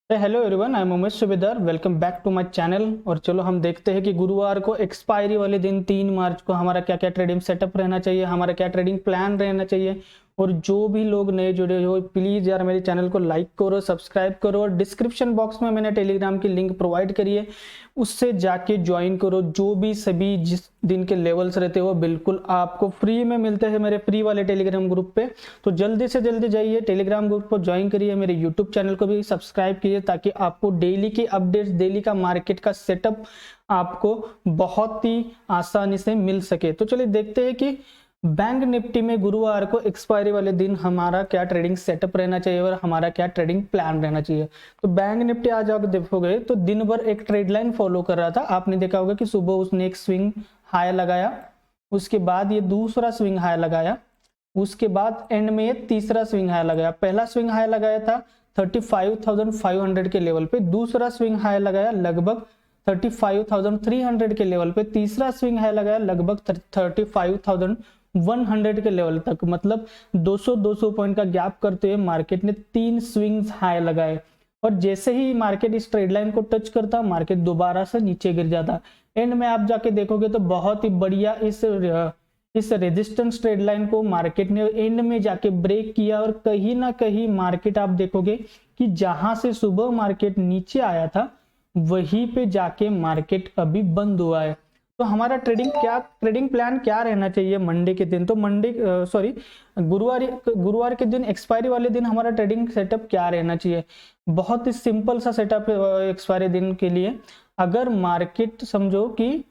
Hello everyone, I am Umesh Subedar. Welcome back to my channel. और चलो हम देखते हैं कि गुरुवार को एक्सपायरी वाले दिन 3 मार्च को हमारा क्या क्या ट्रेडिंग सेटअप रहना चाहिए, हमारा क्या ट्रेडिंग प्लान रहना चाहिए। और जो भी लोग नए जुड़े हो प्लीज़ यार मेरे चैनल को लाइक करो, सब्सक्राइब करो और डिस्क्रिप्शन बॉक्स में मैंने टेलीग्राम की लिंक प्रोवाइड करी है, उससे जाके ज्वाइन करो। जो भी सभी जिस दिन के लेवल्स रहते हो बिल्कुल आपको फ्री में मिलते हैं मेरे फ्री वाले टेलीग्राम ग्रुप पे। तो जल्दी से जल्दी जाइए टेलीग्राम ग्रुप को ज्वाइन करिए, मेरे यूट्यूब चैनल को भी सब्सक्राइब कीजिए ताकि आपको डेली की अपडेट्स, डेली का मार्केट का सेटअप आपको बहुत ही आसानी से मिल सके। तो चलिए देखते हैं कि बैंक निफ्टी में गुरुवार को एक्सपायरी वाले दिन हमारा क्या ट्रेडिंग सेटअप रहना चाहिए और हमारा क्या ट्रेडिंग प्लान रहना चाहिए। तो बैंक निफ्टी आज आप देखोगे तो दिन भर एक ट्रेड लाइन फॉलो कर रहा था। आपने देखा होगा कि सुबह उसने एक स्विंग हाई लगाया, उसके बाद ये दूसरा स्विंग हाई लगाया, उसके बाद एंड में ये तीसरा स्विंग हाई लगाया। पहला स्विंग हाई लगाया था 35,500 के लेवल पे, दूसरा स्विंग हाई लगाया लगभग 35,300 के लेवल पे, तीसरा स्विंग हाई लगाया लगभग 35,100 के लेवल तक। मतलब 200 पॉइंट का गैप करते हुए मार्केट ने 3 स्विंग्स हाई लगाए। और जैसे ही मार्केट इस ट्रेड लाइन को टच करता, मार्केट दोबारा से नीचे गिर जाता। एंड में आप जाके देखोगे तो बहुत ही बढ़िया इस रेजिस्टेंस ट्रेड लाइन को मार्केट ने एंड में जाके ब्रेक किया। और कहीं ना कहीं मार्केट आप देखोगे कि जहां से सुबह मार्केट नीचे आया था वहीं पे जाके मार्केट अभी बंद हुआ है। तो हमारा ट्रेडिंग प्लान क्या रहना चाहिए मंडे के दिन। तो गुरुवार के दिन एक्सपायरी वाले दिन हमारा ट्रेडिंग सेटअप क्या रहना चाहिए। बहुत ही सिंपल सा सेटअप है एक्सपायरी दिन के लिए। अगर मार्केट समझो कि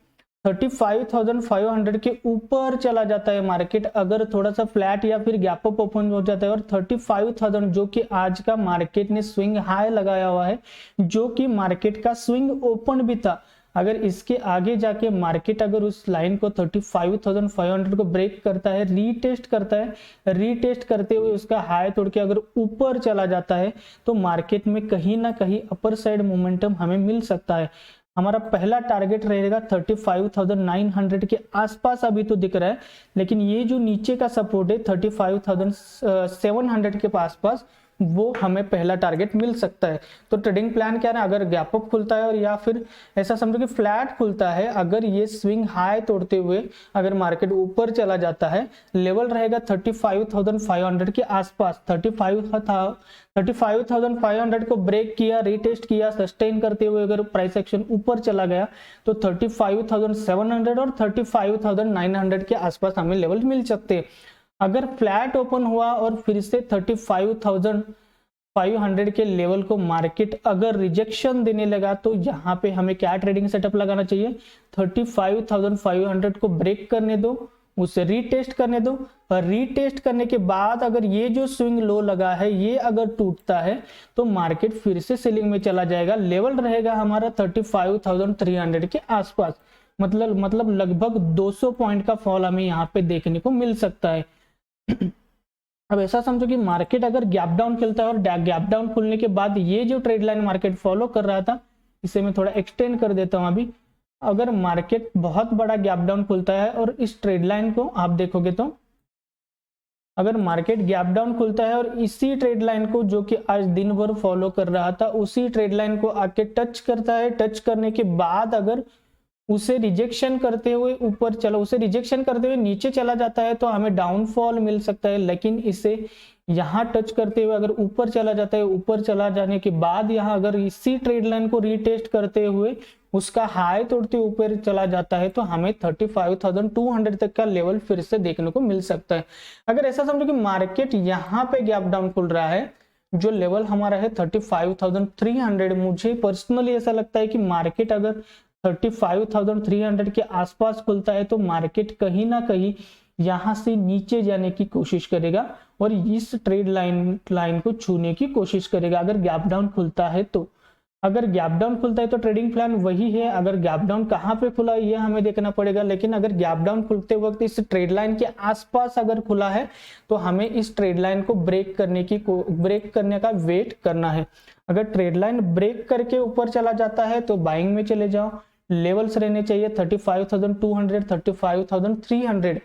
35,500 के ऊपर चला जाता है मार्केट, अगर थोड़ा सा फ्लैट या फिर गैप अप ओपन हो जाता है और 35,000 जो कि आज का मार्केट ने स्विंग हाई लगाया हुआ है, जो कि मार्केट का स्विंग ओपन भी था, अगर इसके आगे जाके मार्केट अगर उस लाइन को 35,500 को ब्रेक करता है, रीटेस्ट करता है, रीटेस्ट करते हुए उसका हाई तोड़ के अगर ऊपर चला जाता है तो मार्केट में कहीं ना कहीं अपर साइड मोमेंटम हमें मिल सकता है। हमारा पहला टारगेट रहेगा 35,900 के आसपास अभी तो दिख रहा है, लेकिन ये जो नीचे का सपोर्ट है 35,700 के आसपास, वो हमें पहला टारगेट मिल सकता है। तो ट्रेडिंग प्लान क्या है, अगर गैप अप खुलता है और या फिर ऐसा समझो कि फ्लैट खुलता है, अगर ये स्विंग हाई तोड़ते हुए अगर मार्केट ऊपर चला जाता है, लेवल रहेगा 35,500 के आसपास। 35,500 को ब्रेक किया, रीटेस्ट किया, सस्टेन करते हुए अगर प्राइस एक्शन ऊपर चला गया तो 35,700 और 35,900 के आसपास हमें लेवल मिल सकते हैं। अगर फ्लैट ओपन हुआ और फिर से 35,500 के लेवल को मार्केट अगर रिजेक्शन देने लगा तो यहाँ पे हमें क्या ट्रेडिंग सेटअप लगाना चाहिए। 35,500 को ब्रेक करने दो, उसे रीटेस्ट करने दो, और रीटेस्ट करने के बाद अगर ये जो स्विंग लो लगा है ये अगर टूटता है तो मार्केट फिर से सेलिंग में चला जाएगा। लेवल रहेगा हमारा 35,300 के आसपास। मतलब लगभग 200 पॉइंट का फॉल हमें यहाँ पे देखने को मिल सकता है। अब ऐसा समझो कि मार्केट अगर गैप डाउन खेलता है और गैप डाउन खुलने के बाद ये जो ट्रेड लाइन मार्केट फॉलो कर रहा था, इसे मैं थोड़ा एक्सटेंड कर देता हूं अभी। अगर मार्केट बहुत बड़ा गैप डाउन खुलता है और इस ट्रेड लाइन को आप देखोगे तो अगर मार्केट गैप डाउन खुलता है और इसी ट्रेड लाइन को जो कि आज दिन भर फॉलो कर रहा था उसी ट्रेड लाइन को आके टच करता है, टच करने के बाद अगर उसे रिजेक्शन करते हुए नीचे चला जाता है तो हमें डाउनफॉल मिल सकता है। लेकिन इसे यहाँ टच करते हुए अगर ऊपर चला जाता है, ऊपर चला जाने के बाद यहाँ अगर इसी ट्रेड लाइन को रीटेस्ट करते हुए उसका हाई तोड़ते ऊपर चला जाता है तो हमें 35,200 तक का लेवल फिर से देखने को मिल सकता है। अगर ऐसा समझो कि मार्केट यहाँ पे गैप डाउन खुल रहा है, जो लेवल हमारा है 35,300, मुझे पर्सनली ऐसा लगता है कि मार्केट अगर 35,300 के आसपास खुलता है तो मार्केट कहीं ना कहीं यहां से नीचे जाने की कोशिश करेगा और इस ट्रेड लाइन को छूने की कोशिश करेगा अगर गैप डाउन खुलता है तो। अगर गैप डाउन खुलता है तो ट्रेडिंग प्लान वही है। अगर गैप डाउन कहां पे खुला ये हमें देखना पड़ेगा, लेकिन अगर गैप डाउन खुलते वक्त इस ट्रेड लाइन के आसपास अगर खुला है तो हमें इस ट्रेड लाइन को ब्रेक करने का वेट करना है। अगर ट्रेड लाइन ब्रेक करके ऊपर चला जाता है तो बाइंग में चले जाओ। लेवल्स रहने चाहिए 35,200, 35,300।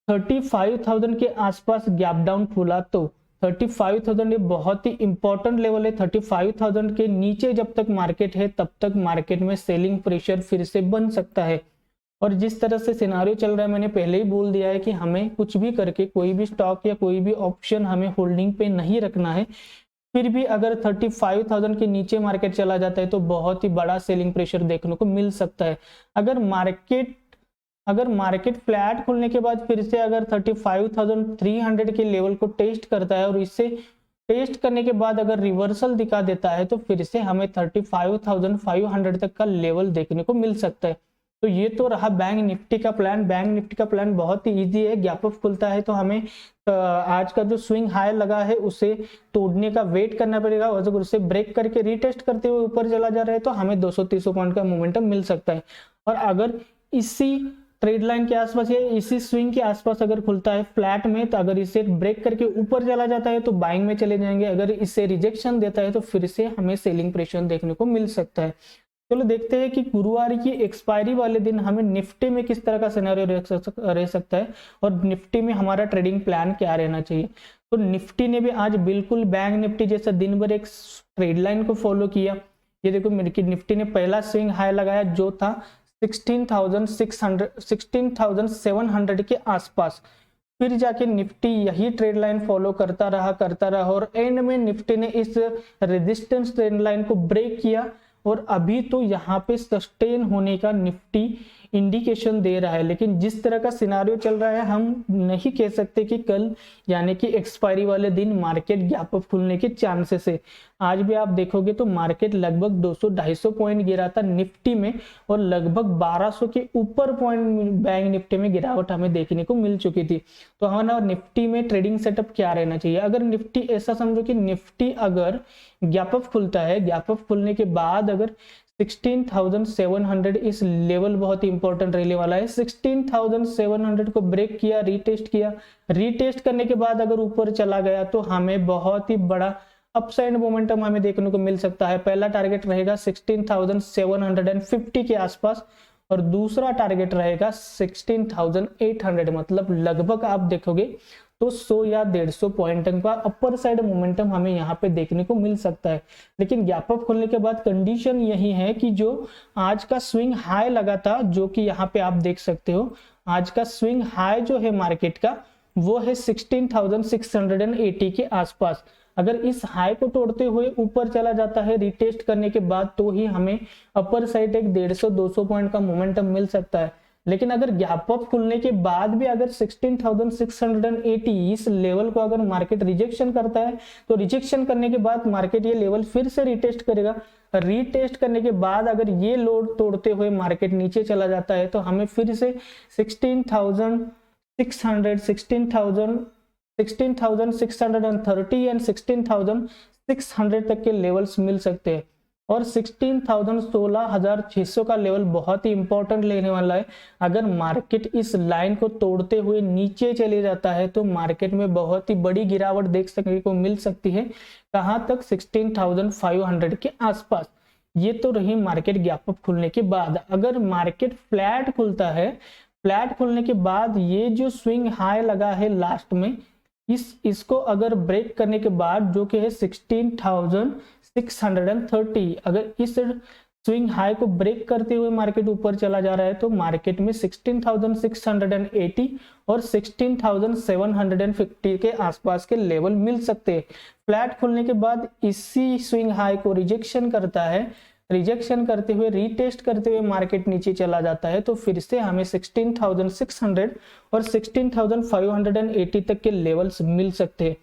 35,000 के आसपास गैप डाउन खुला तो 35,000 ये बहुत ही इंपॉर्टेंट लेवल है। 35,000 के नीचे जब तक मार्केट है तब तक मार्केट में सेलिंग प्रेशर फिर से बन सकता है। और जिस तरह से सिनारियो चल रहा है, मैंने पहले ही बोल दिया है कि हमें कुछ भी करके कोई भी स्टॉक या कोई भी ऑप्शन हमें होल्डिंग पे नहीं रखना है। फिर भी अगर 35,000 के नीचे मार्केट चला जाता है तो बहुत ही बड़ा सेलिंग प्रेशर देखने को मिल सकता है। अगर मार्केट फ्लैट खुलने के बाद फिर से अगर 35,300 के लेवल को टेस्ट करता है और इससे टेस्ट करने के बाद अगर रिवर्सल दिखा देता है तो फिर से हमें 35,500 तक का लेवल देखने को मिल सकता है। तो ये तो रहा बैंक निफ्टी का प्लान। बैंक निफ्टी का प्लान बहुत ही इजी है। गैप अप खुलता है तो हमें आज का जो स्विंग हाई लगा है उसे तोड़ने का वेट करना पड़ेगा, और अगर उसे ब्रेक करके रीटेस्ट करते हुए ऊपर चला जा रहा है तो हमें 200-300 पॉइंट का मोमेंटम मिल सकता है। और अगर इसी ट्रेड लाइन के आसपास या इसी स्विंग के आसपास अगर खुलता है फ्लैट में, तो अगर इसे ब्रेक करके ऊपर चला जाता है तो बाइंग में चले जाएंगे। अगर इसे रिजेक्शन देता है तो फिर से हमें सेलिंग प्रेशर देखने को मिल सकता है। चलो देखते हैं कि गुरुवार की एक्सपायरी वाले दिन हमें निफ्टी में किस तरह का सिनेरियो रह सकता है और निफ्टी में हमारा ट्रेडिंग प्लान क्या रहना चाहिए। तो निफ्टी ने भी आज बिल्कुल बैंक निफ्टी जैसा दिन भर एक ट्रेड लाइन को फॉलो किया। ये देखो निफ्टी ने पहला स्विंग हाई लगाया जो था 16,700 के आसपास। फिर जाके निफ्टी यही ट्रेड लाइन फॉलो करता रहा और एंड में निफ्टी ने इस रेजिस्टेंस ट्रेड लाइन को ब्रेक किया और अभी तो यहाँ पे सस्टेन होने का निफ्टी इंडिकेशन दे रहा है। लेकिन जिस तरह का सिनारियो चल रहा है हम नहीं कह सकते कि कल यानी कि एक्सपायरी वाले दिन मार्केट गैप अप खुलने के चांसेस है। आज भी आप देखोगे तो मार्केट लगभग 200-250 पॉइंट गिरा था निफ्टी में और लगभग 1200 के ऊपर पॉइंट बैंक निफ्टी में गिरावट हमें देखने को मिल चुकी थी। तो हमारा निफ्टी में ट्रेडिंग सेटअप क्या रहना चाहिए। अगर निफ्टी ऐसा समझो कि निफ्टी अगर गैप अप खुलता है, गैप अप खुलने के बाद अगर 16,700 इस लेवल बहुत ही इंपॉर्टेंट रहने वाला है। 16,700 को ब्रेक किया, रीटेस्ट करने के बाद अगर ऊपर चला गया तो हमें बहुत ही बड़ा अपसाइड मोमेंटम हमें देखने को मिल सकता है। पहला टारगेट रहेगा 16,750 के आसपास और दूसरा टारगेट रहेगा 16,800, मतलब लगभग आप देखोगे तो 100 या 150 पॉइंट का अपर साइड मोमेंटम हमें यहाँ पे देखने को मिल सकता है। लेकिन गैप अप खोलने के बाद कंडीशन यही है कि जो आज का स्विंग हाई लगा था, जो कि यहाँ पे आप देख सकते हो, आज का स्विंग हाई जो है मार्केट का वो है 16,680 के आसपास। अगर इस हाई को तोड़ते हुए ऊपर चला जाता है रीटेस्ट करने के बाद तो ही हमें अपर साइड एक 150-200 पॉइंट का मोमेंटम मिल सकता है। लेकिन अगर गैप अप खुलने के बाद भी अगर 16,680 इस लेवल को अगर मार्केट रिजेक्शन करता है तो रिजेक्शन करने के बाद मार्केट ये लेवल फिर से रिटेस्ट करेगा। रीटेस्ट करने के बाद अगर ये लोड तोड़ते हुए मार्केट नीचे चला जाता है तो हमें फिर से 16,630 एंड 16,600 तक के लेवल्स मिल सकते हैं। और 16,600 का लेवल बहुत ही इंपॉर्टेंट लेने वाला है। अगर मार्केट इस लाइन को तोड़ते हुए नीचे चले जाता है तो मार्केट में बहुत ही बड़ी गिरावट देख सकने को मिल सकती है। कहां तक? 16,500 के आसपास। ये तो रही मार्केट गैप अप खुलने के बाद। अगर मार्केट फ्लैट खुलता है, फ्लैट खुलने के बाद ये जो स्विंग हाई लगा है लास्ट में, इसको अगर ब्रेक करने के बाद जो कि है 16,630, अगर इस स्विंग हाई को ब्रेक करते हुए मार्केट ऊपर चला जा रहा है तो मार्केट में 16,680 और 16,750 के आसपास के लेवल मिल सकते हैं। फ्लैट खुलने के बाद इसी स्विंग हाई को रिजेक्शन करता है, रिजेक्शन करते हुए रीटेस्ट करते हुए मार्केट नीचे चला जाता है तो फिर से हमें 16,600 और 16,580 तक के लेवल्स मिल सकते हैं।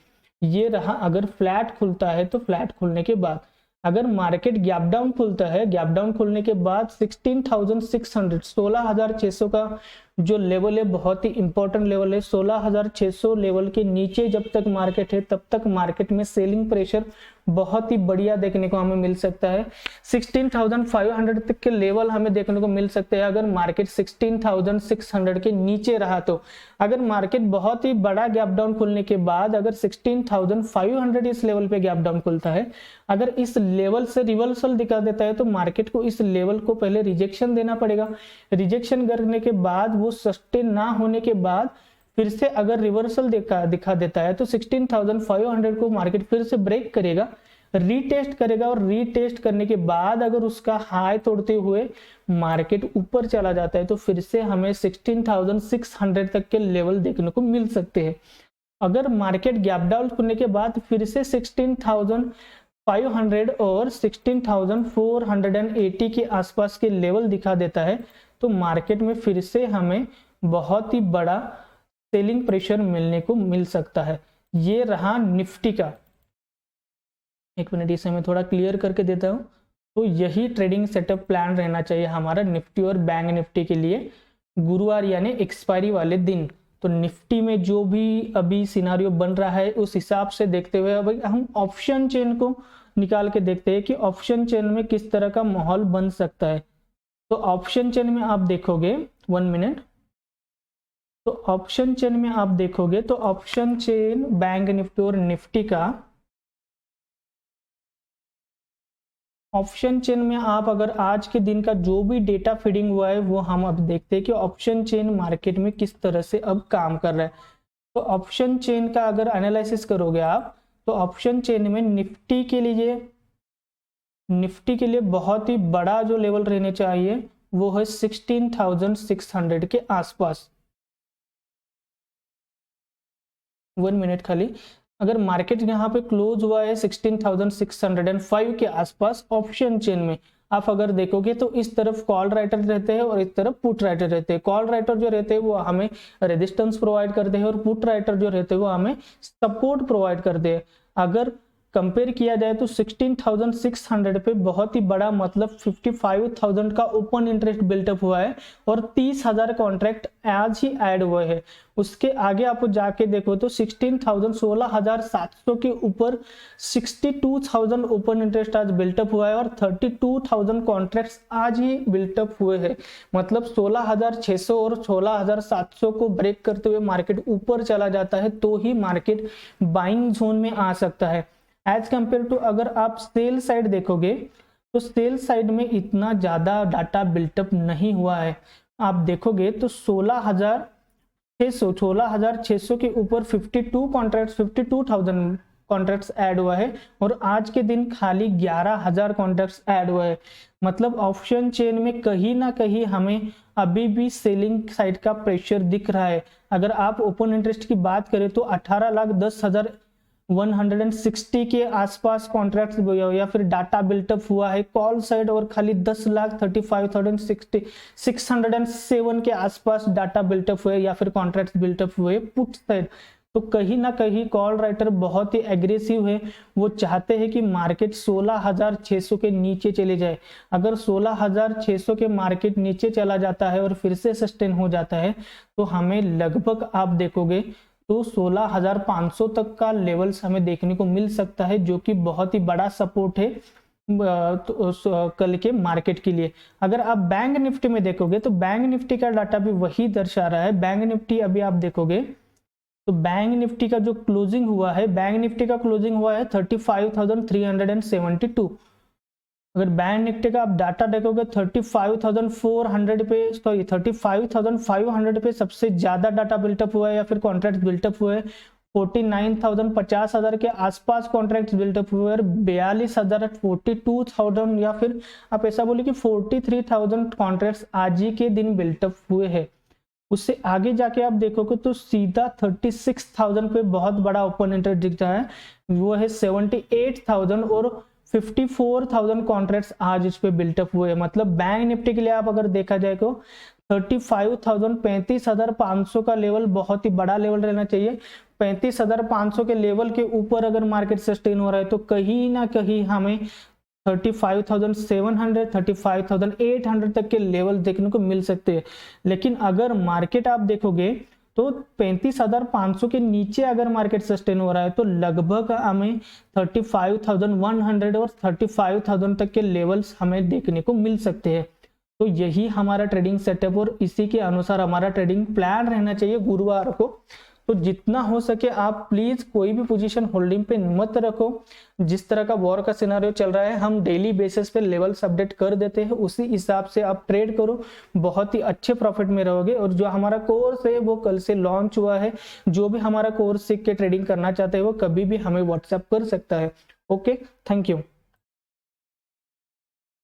ये रहा अगर फ्लैट खुलता है तो फ्लैट खुलने के बाद। अगर मार्केट गैप डाउन खुलता है, गैप डाउन खुलने के बाद 16,600 16,600 का जो लेवल है बहुत ही इंपॉर्टेंट लेवल है। 16,600 लेवल के नीचे जब तक मार्केट है तब तक मार्केट में सेलिंग प्रेशर बहुत ही बढ़िया देखने को हमें मिल सकता है। 16,500 तक के लेवल हमें देखने को मिल सकते हैं अगर मार्केट 16,600 के नीचे रहा तो। अगर मार्केट बहुत ही बड़ा गैप डाउन खुलने के बाद अगर 16,500 इस लेवल पे गैप डाउन खुलता है, अगर इस लेवल से रिवर्सल दिखा देता है तो मार्केट को इस लेवल को पहले रिजेक्शन देना पड़ेगा। रिजेक्शन करने के बाद वो सस्टेन ना होने के बाद फिर से अगर रिवर्सल दिखा देता है तो 16,500 को मार्केट फिर से ब्रेक करेगा, रीटेस्ट करेगा, और रीटेस्ट करने के बाद अगर उसका हाई तोड़ते हुए मार्केट ऊपर चला जाता है तो फिर से हमें 16,600 तक के लेवल देखने को मिल सकते हैं। अगर मार्केट गैप डाउन होने के बाद फिर से 16,500 और 16,480 के आसपास के लेवल दिखा देता है तो मार्केट में फिर से हमें बहुत ही बड़ा सेलिंग प्रेशर मिलने को मिल सकता है। ये रहा निफ्टी का। एक मिनट इसे मैं थोड़ा क्लियर करके देता हूँ। तो यही ट्रेडिंग सेटअप प्लान रहना चाहिए हमारा निफ्टी और बैंक निफ्टी के लिए गुरुवार यानी एक्सपायरी वाले दिन। तो निफ्टी में जो भी अभी सिनारियो बन रहा है उस हिसाब से देखते हुए अब हम ऑप्शन चेन को निकाल के देखते हैं कि ऑप्शन चेन में किस तरह का माहौल बन सकता है। तो ऑप्शन चेन में आप देखोगे 1 मिनट, तो ऑप्शन चेन में आप देखोगे तो ऑप्शन चेन बैंक निफ्टी और निफ्टी का ऑप्शन चेन में आप अगर आज के दिन का जो भी डेटा फीडिंग हुआ है वो हम अब देखते हैं कि ऑप्शन चेन मार्केट में किस तरह से अब काम कर रहा है। तो ऑप्शन चेन का अगर एनालिसिस करोगे आप तो ऑप्शन चेन में निफ्टी के लिए बहुत ही बड़ा जो लेवल रहने चाहिए वो है 16,600 के आसपास। 1 मिनट खाली, अगर मार्केट यहाँ पे क्लोज हुआ है 16,605 के आसपास ऑप्शन चेन में, आप अगर देखोगे तो इस तरफ कॉल राइटर रहते हैं और इस तरफ पुट राइटर रहते हैं। कॉल राइटर जो रहते हैं वो हमें रेजिस्टेंस प्रोवाइड करते हैं और पुट राइटर जो रहते हैं वो हमें सपोर्ट प्रोवाइड करते हैं। अगर कंपेयर किया जाए तो 16,600 पे बहुत ही बड़ा मतलब 55,000 का ओपन इंटरेस्ट बिल्टअप हुआ है और 30,000 कॉन्ट्रैक्ट आज ही ऐड हुए हैं। उसके आगे आप जाके देखो तो 16,700 के ऊपर 62,000 ओपन इंटरेस्ट आज बिल्टअप हुआ है और 32,000 कॉन्ट्रैक्ट्स आज ही बिल्टअप हुए हैं। मतलब 16,600 और 16,700 को ब्रेक करते हुए मार्केट ऊपर चला जाता है तो ही मार्केट बाइंग जोन में आ सकता है। एज कंपेयर टू अगर आप सेल साइड देखोगे तो सेल साइड में इतना ज्यादा डाटा बिल्टअप नहीं हुआ है। आप देखोगे तो 16,600 के ऊपर 52,000 कॉन्ट्रैक्ट्स ऐड हुआ है और आज के दिन खाली 11,000 कॉन्ट्रैक्ट्स ऐड हुआ है। मतलब ऑप्शन चेन में कहीं ना कहीं हमें अभी भी सेलिंग साइड का प्रेशर दिख रहा है। अगर आप ओपन इंटरेस्ट की बात करें तो 18,10,160 के आसपास कॉन्ट्रैक्ट्स या फिर डाटा बिल्टअप हुआ है कॉल साइड और खाली 10,35,607 के आसपास डाटा बिल्टअप हुए या फिर कॉन्ट्रैक्ट्स बिल्टअप हुए पुट साइड। तो कहीं ना कहीं कॉल राइटर बहुत ही एग्रेसिव है, वो चाहते हैं कि मार्केट 16,600 के नीचे चले जाए। अगर 16,600 के मार्केट नीचे चला जाता है और फिर से सस्टेन हो जाता है तो हमें लगभग आप देखोगे तो 16,500 तक का लेवल्स हमें देखने को मिल सकता है, जो कि बहुत ही बड़ा सपोर्ट है तो कल के मार्केट के लिए। अगर आप बैंक निफ्टी में देखोगे तो बैंक निफ्टी का डाटा भी वही दर्शा रहा है। बैंक निफ्टी अभी आप देखोगे तो बैंक निफ्टी का जो क्लोजिंग हुआ है, बैंक निफ्टी का क्लोजिंग हुआ है 35,372। अगर बैंक निफ्टी का आप डाटा देखोगे 35,400 पे, सॉरी 35,500 पे सबसे ज्यादा डाटा बिल्टअप हुआ है या फिर कॉन्ट्रैक्ट बिल्टअप हुए हैं। 49,000 50,000 के आसपास कॉन्ट्रैक्ट बिल्टअप हुए और 42,000 42,000 या फिर आप ऐसा बोले कि 43,000 कॉन्ट्रैक्ट्स आज ही के दिन बिल्टअप हुए हैं। उससे आगे जाके आप देखोगे तो सीधा 36,000 पे बहुत बड़ा ओपन इंटरेस्ट दिख रहा है, वो है 78,000 और 54,000 कॉन्ट्रैक्ट्स आज इस पे बिल्टअप हुए हैं। मतलब बैंक निफ्टी के लिए आप अगर देखा जाए तो 35,000 35,500 का लेवल बहुत ही बड़ा लेवल रहना चाहिए। 35,500 के लेवल के ऊपर अगर मार्केट सस्टेन हो रहा है तो कहीं ना कहीं हमें 35,700 35,800 तक के लेवल देखने को मिल सकते हैं। लेकिन अगर मार्केट आप देखोगे तो 35,500 के नीचे अगर मार्केट सस्टेन हो रहा है तो लगभग हमें 35,100 और 35,000 तक के लेवल्स हमें देखने को मिल सकते हैं। तो यही हमारा ट्रेडिंग सेटअप और इसी के अनुसार हमारा ट्रेडिंग प्लान रहना चाहिए गुरुवार को। तो जितना हो सके आप प्लीज कोई भी पोजीशन होल्डिंग पे मत रखो। जिस तरह का वॉर का सिनारियो चल रहा है, हम डेली बेसिस पे लेवल्स अपडेट कर देते हैं, उसी हिसाब से आप ट्रेड करो, बहुत ही अच्छे प्रॉफिट में रहोगे। और जो हमारा कोर्स है वो कल से लॉन्च हुआ है, जो भी हमारा कोर्स सीख के ट्रेडिंग करना चाहते हैं वो कभी भी हमें व्हाट्सएप कर सकता है। Okay, thank you.